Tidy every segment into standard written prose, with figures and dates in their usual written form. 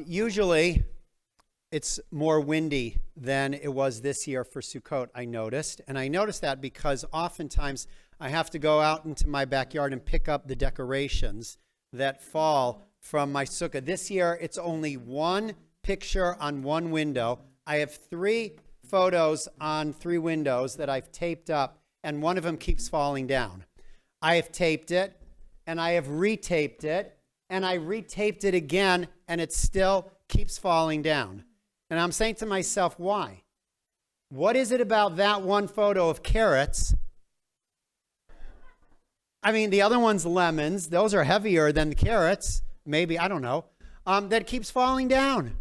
Usually, it's more windy than it was this year for Sukkot, I noticed. And I noticed that because oftentimes I have to go out into my backyard and pick up the decorations that fall from my sukkah. This year, it's only one picture on one window. I have 3 photos on 3 windows that I've taped up, and one of them keeps falling down. I have taped it, and I have retaped it, and I retaped it again, and it still keeps falling down. And I'm saying to myself, why? What is it about that one photo of carrots? I mean, the other one's lemons. Those are heavier than the carrots. Maybe, I don't know. That keeps falling down.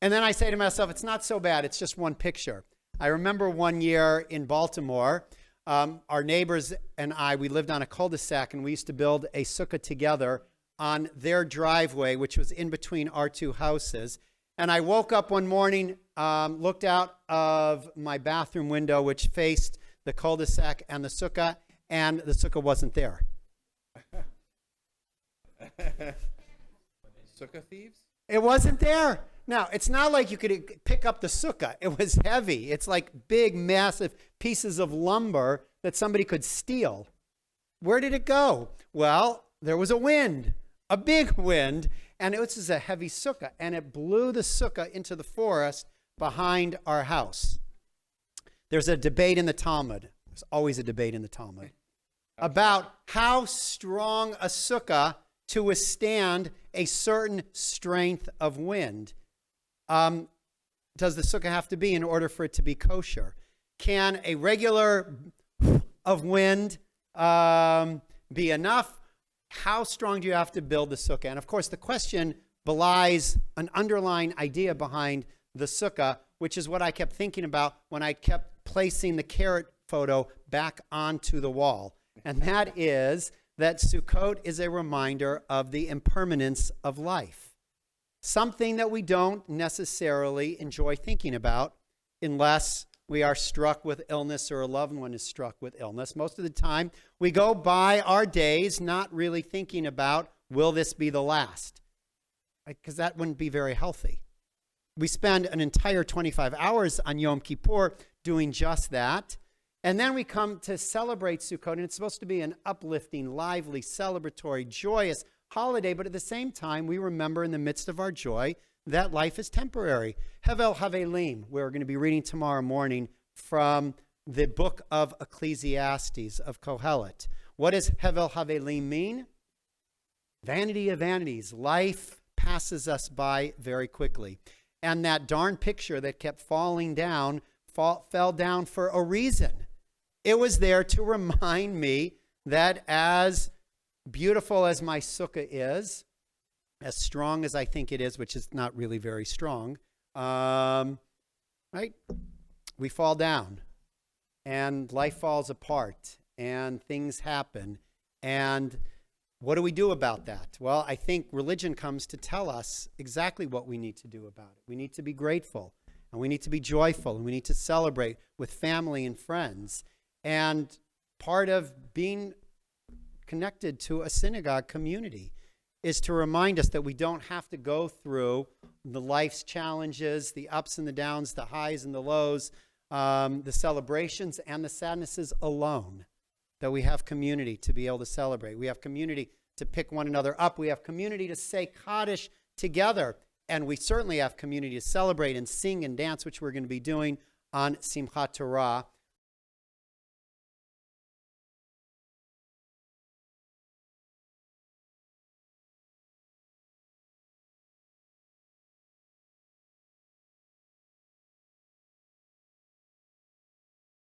And then I say to myself, it's not so bad. It's just one picture. I remember one year in Baltimore, our neighbors and I, we lived on a cul-de-sac, and we used to build a sukkah together on their driveway, which was in between our 2 houses. And I woke up one morning, looked out of my bathroom window, which faced the cul-de-sac and the sukkah wasn't there. Sukkah thieves? It wasn't there. Now, it's not like you could pick up the sukkah. It was heavy. It's like big, massive pieces of lumber that somebody could steal. Where did it go? Well, there was a wind, a big wind, and it was a heavy sukkah, and it blew the sukkah into the forest behind our house. There's a debate in the Talmud. There's always a debate in the Talmud about how strong a sukkah to withstand a certain strength of wind. Does the sukkah have to be in order for it to be kosher? Can a regular of wind be enough? How strong do you have to build the sukkah? And of course, the question belies an underlying idea behind the sukkah, which is what I kept thinking about when I kept placing the carrot photo back onto the wall. And that is that Sukkot is a reminder of the impermanence of life. Something that we don't necessarily enjoy thinking about unless we are struck with illness or a loved one is struck with illness. Most of the time, we go by our days not really thinking about, will this be the last? Because that wouldn't be very healthy. We spend an entire 25 hours on Yom Kippur doing just that. And then we come to celebrate Sukkot, and it's supposed to be an uplifting, lively, celebratory, joyous holiday. But at the same time, we remember in the midst of our joy that life is temporary. Hevel Havelim, we're going to be reading tomorrow morning from the book of Ecclesiastes of Kohelet. What does Hevel Havelim mean? Vanity of vanities. Life passes us by very quickly. And that darn picture that kept falling down fell down for a reason. It was there to remind me that as beautiful as my sukkah is, as strong as I think it is, which is not really very strong, right? We fall down, and life falls apart, and things happen. And what do we do about that? Well, I think religion comes to tell us exactly what we need to do about it. We need to be grateful, and we need to be joyful, and we need to celebrate with family and friends. And part of being connected to a synagogue community is to remind us that we don't have to go through the life's challenges, the ups and the downs, the highs and the lows, the celebrations and the sadnesses alone, that we have community to be able to celebrate. We have community to pick one another up. We have community to say Kaddish together. And we certainly have community to celebrate and sing and dance, which we're going to be doing on Simchat Torah